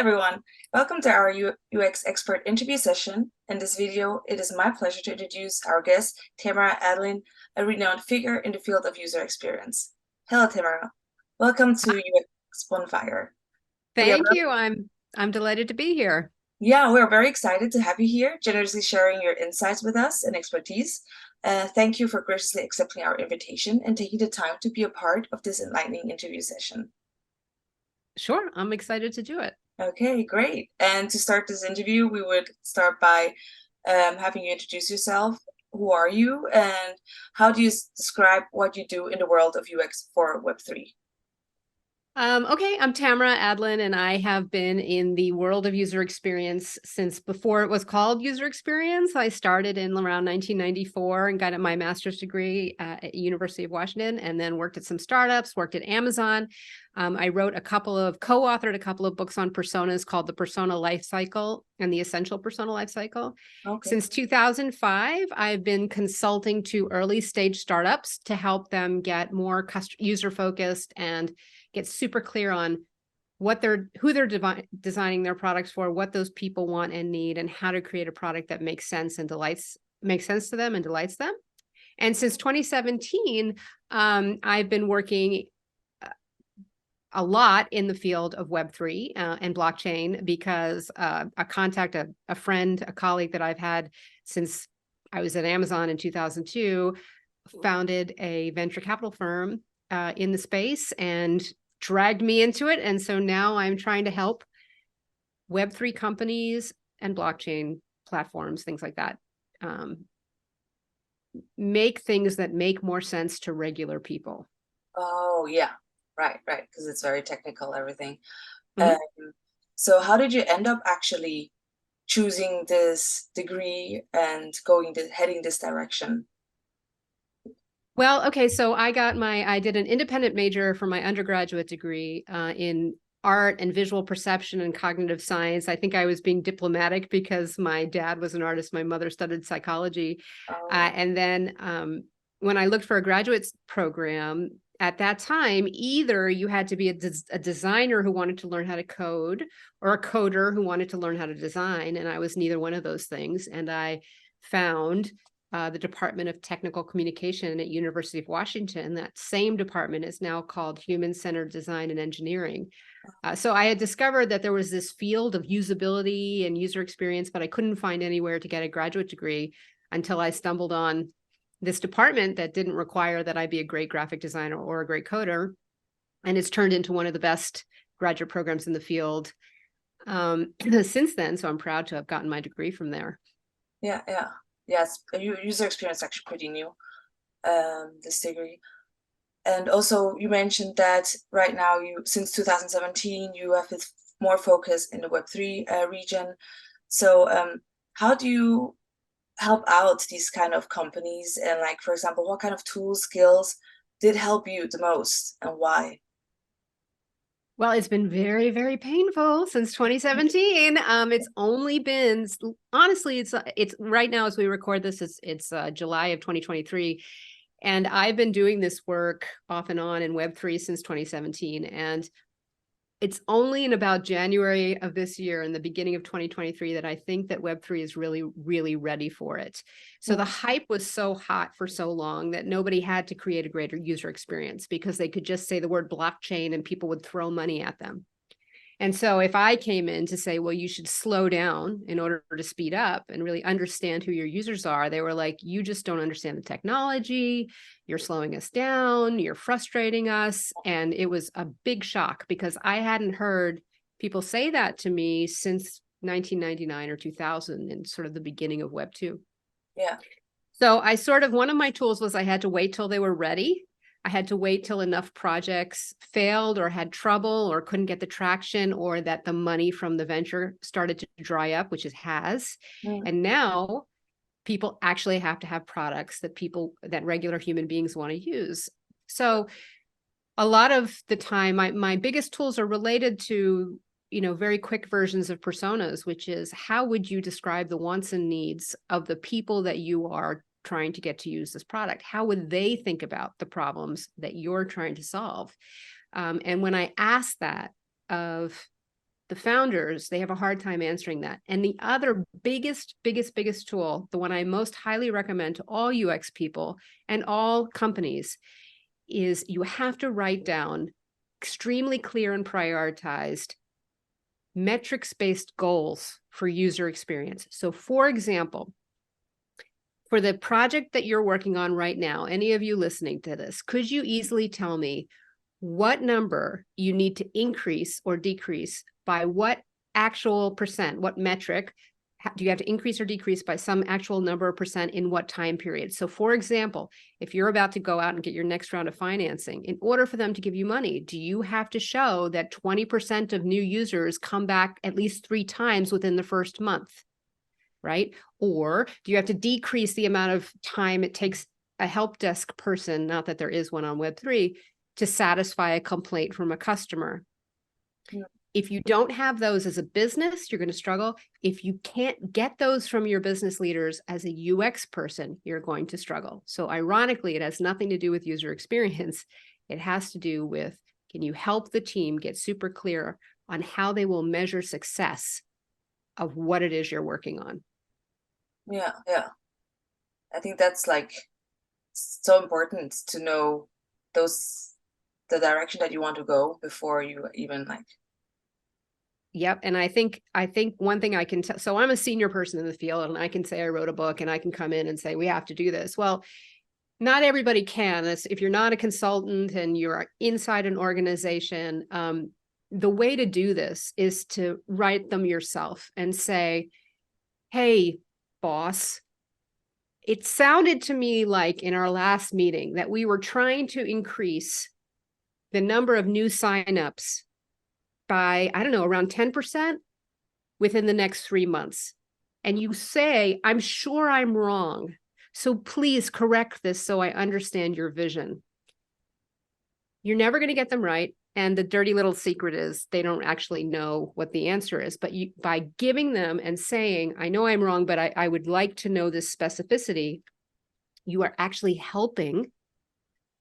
everyone, welcome to our UX expert interview session. In this video, it is my pleasure to introduce our guest, Tamara Adlin, a renowned figure in the field of user experience. Hello, Tamara. Welcome to UX Bonfire. Thank you. I'm delighted to be here. Yeah, we're very excited to have you here, generously sharing your insights with us and expertise. Thank you for graciously accepting our invitation and taking the time to be a part of this enlightening interview session. Sure, I'm excited to do it. Okay, great. And to start this interview, we would start by having you introduce yourself. Who are you, and how do you describe what you do in the world of UX for Web3? Okay, I'm Tamara Adlin, and I have been in the world of user experience since before it was called user experience. I started in around 1994 and got my master's degree at University of Washington, and then worked at some startups, worked at Amazon. I co-authored a couple of books on personas called The Persona Life Cycle and The Essential Persona Life Cycle. Okay. Since 2005, I've been consulting to early stage startups to help them get more user focused and get super clear on who they're designing their products for, what those people want and need, and how to create a product that makes sense to them and delights them. And since 2017, I've been working a lot in the field of Web3 and blockchain because a friend, a colleague that I've had since I was at Amazon in 2002, founded a venture capital firm in the space and dragged me into it. And so now I'm trying to help Web3 companies and blockchain platforms, things like that, make things that make more sense to regular people. Oh, yeah. Right, because it's very technical, everything. Mm-hmm. So how did you end up actually choosing this degree and heading this direction? Well, okay, so I did an independent major for my undergraduate degree in art and visual perception and cognitive science. I think I was being diplomatic because my dad was an artist, my mother studied psychology. Oh. And then when I looked for a graduate program, at that time, either you had to be a designer who wanted to learn how to code or a coder who wanted to learn how to design. And I was neither one of those things. And I found the Department of Technical Communication at University of Washington. That same department is now called Human-Centered Design and Engineering. So I had discovered that there was this field of usability and user experience, but I couldn't find anywhere to get a graduate degree until I stumbled on this department that didn't require that I be a great graphic designer or a great coder. And it's turned into one of the best graduate programs in the field since then. So I'm proud to have gotten my degree from there. Yeah. Yes, user experience is actually pretty new, this degree. And also you mentioned that right now, since 2017, you have more focus in the Web3 region. So how do you help out these kind of companies? And like, for example, what kind of tools, skills did help you the most and why? Well, it's been very, very painful since 2017. It's only been, honestly, it's right now as we record this, it's July of 2023. And I've been doing this work off and on in Web3 since 2017. And it's only in about January of this year and the beginning of 2023 that I think that Web3 is really, really ready for it. So the hype was so hot for so long that nobody had to create a greater user experience because they could just say the word blockchain and people would throw money at them. And so if I came in to say, well, you should slow down in order to speed up and really understand who your users are, they were like, you just don't understand the technology. You're slowing us down. You're frustrating us. And it was a big shock because I hadn't heard people say that to me since 1999 or 2000 and sort of the beginning of Web 2. Yeah. So one of my tools was I had to wait till they were ready. I had to wait till enough projects failed or had trouble or couldn't get the traction or that the money from the venture started to dry up, which it has. And now people actually have to have products that regular human beings want to use. So a lot of the time, my biggest tools are related to, very quick versions of personas, which is how would you describe the wants and needs of the people that you are trying to get to use this product? How would they think about the problems that you're trying to solve? And when I ask that of the founders, they have a hard time answering that. And the other biggest tool, the one I most highly recommend to all UX people and all companies, is you have to write down extremely clear and prioritized metrics-based goals for user experience. So for example, for the project that you're working on right now, any of you listening to this, could you easily tell me what number you need to increase or decrease by what actual percent, what metric do you have to increase or decrease by some actual number of percent in what time period? So for example, if you're about to go out and get your next round of financing, in order for them to give you money, do you have to show that 20% of new users come back at least 3 times within the first month, right? Or do you have to decrease the amount of time it takes a help desk person, not that there is one on Web3, to satisfy a complaint from a customer? Yeah. If you don't have those as a business, you're going to struggle. If you can't get those from your business leaders as a UX person, you're going to struggle. So ironically, it has nothing to do with user experience. It has to do with, can you help the team get super clear on how they will measure success of what it is you're working on? Yeah, yeah. I think that's like so important to know the direction that you want to go before you even like. Yep. And I think one thing I can tell, so I'm a senior person in the field and I can say I wrote a book and I can come in and say, we have to do this. Well, not everybody can. If you're not a consultant and you're inside an organization, the way to do this is to write them yourself and say, hey, boss, it sounded to me like in our last meeting that we were trying to increase the number of new signups by, I don't know, around 10% within the next 3 months. And you say, I'm sure I'm wrong. So please correct this so I understand your vision. You're never going to get them right. And the dirty little secret is they don't actually know what the answer is. But by giving them and saying, I know I'm wrong, but I would like to know this specificity, you are actually helping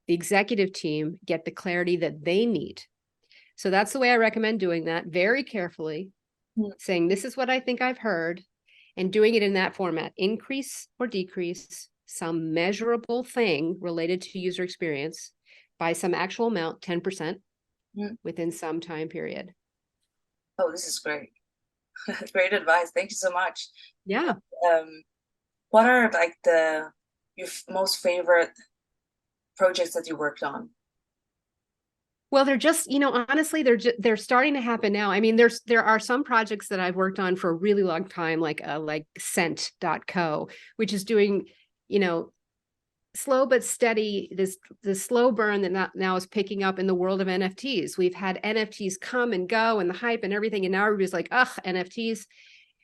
the executive team get the clarity that they need. So that's the way I recommend doing that, very carefully, saying, this is what I think I've heard, and doing it in that format, increase or decrease some measurable thing related to user experience by some actual amount, 10%, within some time period. Oh, this is great. Great advice. Thank you so much. Yeah. What are like your most favorite projects that you worked on? Well, they're just, honestly, they're starting to happen now. I mean, there are some projects that I've worked on for a really long time, like Scent.co, which is doing, slow but steady, this slow burn that now is picking up in the world of NFTs. We've had NFTs come and go and the hype and everything, and now everybody's like, ugh, NFTs.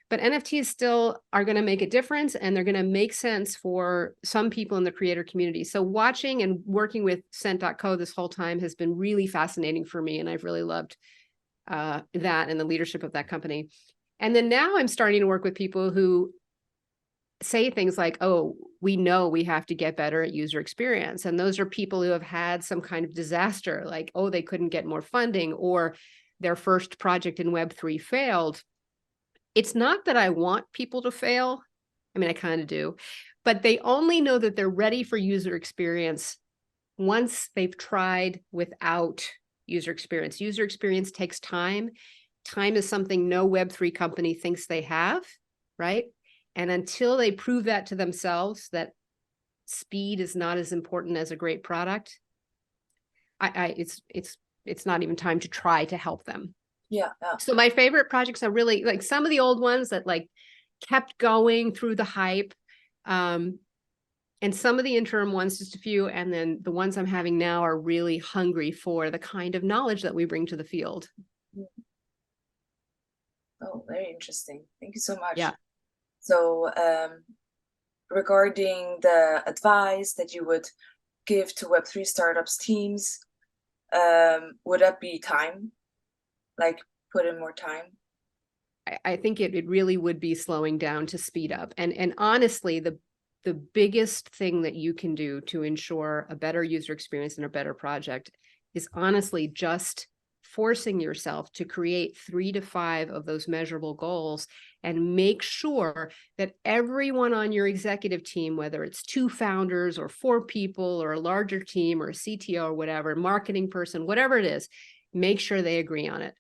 But NFTs still are going to make a difference, and they're going to make sense for some people in the creator community. So watching and working with Scent.co this whole time has been really fascinating for me, and I've really loved that and the leadership of that company. And then now I'm starting to work with people who say things like, oh, we know we have to get better at user experience. And those are people who have had some kind of disaster, like, oh, they couldn't get more funding, or their first project in Web3 failed. It's not that I want people to fail. I mean, I kind of do, but they only know that they're ready for user experience once they've tried without user experience. User experience takes time. Time is something no Web3 company thinks they have, right? And until they prove that to themselves, that speed is not as important as a great product, it's not even time to try to help them. Yeah. So my favorite projects are really like some of the old ones that like kept going through the hype, and some of the interim ones, just a few, and then the ones I'm having now are really hungry for the kind of knowledge that we bring to the field. Oh, very interesting. Thank you so much. Yeah. So regarding the advice that you would give to Web3 startups teams, would that be time? Like put in more time? I think it really would be slowing down to speed up. And honestly, the biggest thing that you can do to ensure a better user experience and a better project is honestly just forcing yourself to create 3 to 5 of those measurable goals and make sure that everyone on your executive team, whether it's 2 founders or 4 people or a larger team or a CTO or whatever, marketing person, whatever it is, make sure they agree on it.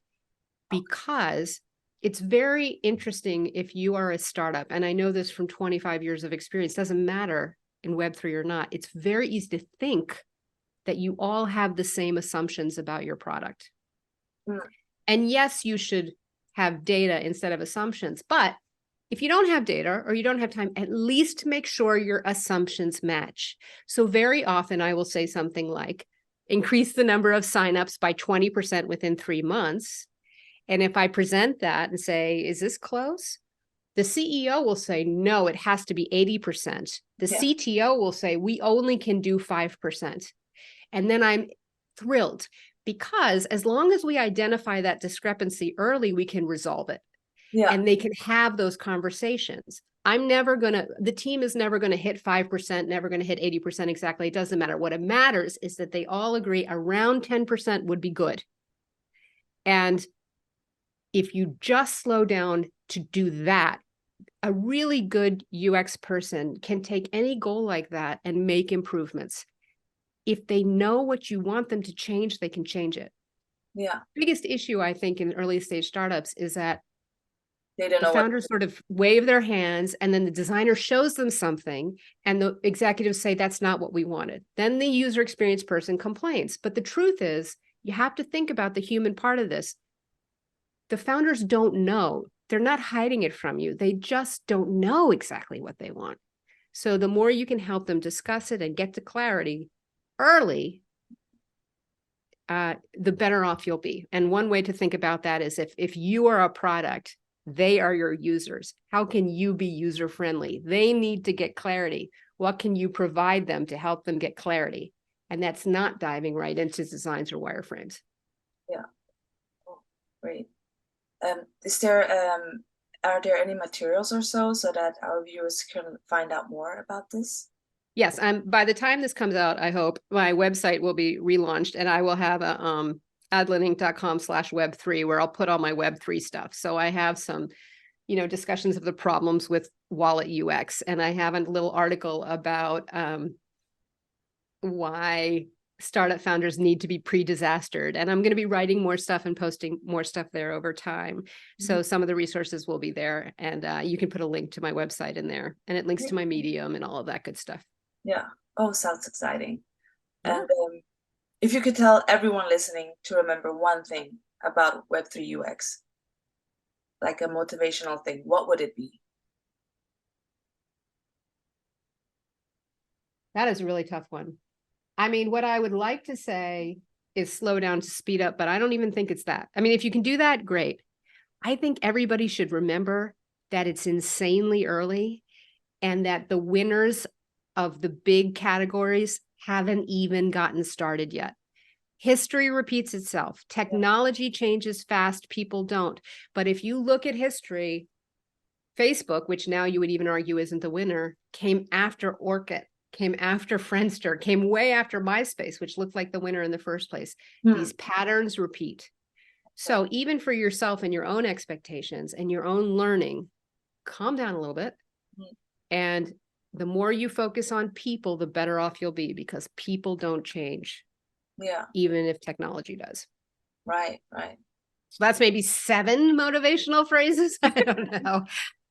Because it's very interesting if you are a startup, and I know this from 25 years of experience, doesn't matter in Web3 or not, it's very easy to think that you all have the same assumptions about your product. Mm. And yes, you should have data instead of assumptions, but if you don't have data or you don't have time, at least make sure your assumptions match. So very often I will say something like, increase the number of signups by 20% within 3 months. And if I present that and say, is this close? The CEO will say, no, it has to be 80%. The CTO will say, we only can do 5%. And then I'm thrilled, because as long as we identify that discrepancy early, we can resolve it. Yeah. And they can have those conversations. The team is never going to hit 5%, never going to hit 80% exactly. It doesn't matter. What it matters is that they all agree around 10% would be good. And if you just slow down to do that, a really good UX person can take any goal like that and make improvements. If they know what you want them to change, they can change it. Yeah. Biggest issue, I think, in early stage startups is that they don't know the founders sort of wave their hands, and then the designer shows them something and the executives say, that's not what we wanted. Then the user experience person complains. But the truth is, you have to think about the human part of this. The founders don't know. They're not hiding it from you. They just don't know exactly what they want. So the more you can help them discuss it and get to clarity early, the better off you'll be. And one way to think about that is if you are a product, they are your users. How can you be user-friendly? They need to get clarity. What can you provide them to help them get clarity? And that's not diving right into designs or wireframes. Yeah. Oh, great. Are there any materials or so that our viewers can find out more about this? Yes, by the time this comes out, I hope my website will be relaunched, and I will have a adlininc.com/web3 where I'll put all my Web3 stuff. So I have some, discussions of the problems with wallet UX, and I have a little article about why startup founders need to be pre-disastered. And I'm going to be writing more stuff and posting more stuff there over time. So some of the resources will be there, and you can put a link to my website in there, and it links to my Medium and all of that good stuff. Yeah. Oh, sounds exciting. Yeah. And if you could tell everyone listening to remember one thing about Web3 UX, like a motivational thing, what would it be? That is a really tough one. I mean, what I would like to say is slow down to speed up, but I don't even think it's that. I mean, if you can do that, great. I think everybody should remember that it's insanely early and that the winners of the big categories haven't even gotten started yet. History repeats itself. Technology changes fast, people don't. But if you look at history, Facebook, which now you would even argue isn't the winner, came after Orkut, came after Friendster, came way after MySpace, which looked like the winner in the first place. These patterns repeat. So even for yourself and your own expectations and your own learning, calm down a little bit. And the more you focus on people, the better off you'll be, because people don't change. Yeah. Even if technology does. Right, right. So that's maybe 7 motivational phrases. I don't know.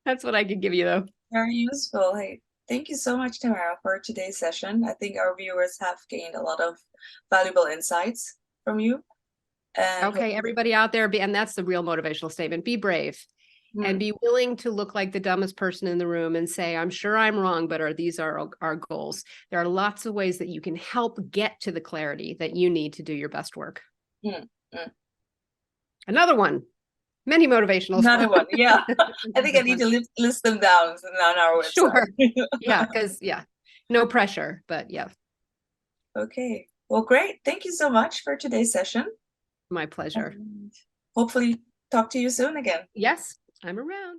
That's what I could give you, though. Very useful. Hey, thank you so much, Tamara, for today's session. I think our viewers have gained a lot of valuable insights from you. And okay, everybody out there, and that's the real motivational statement. Be brave and be willing to look like the dumbest person in the room and say, I'm sure I'm wrong, but these are our goals. There are lots of ways that you can help get to the clarity that you need to do your best work. Another one. Many motivational. Another one, yeah. I think I need to list them down on our website. Sure. Yeah, because no pressure, but yeah. Okay. Well, great. Thank you so much for today's session. My pleasure. And hopefully talk to you soon again. Yes, I'm around.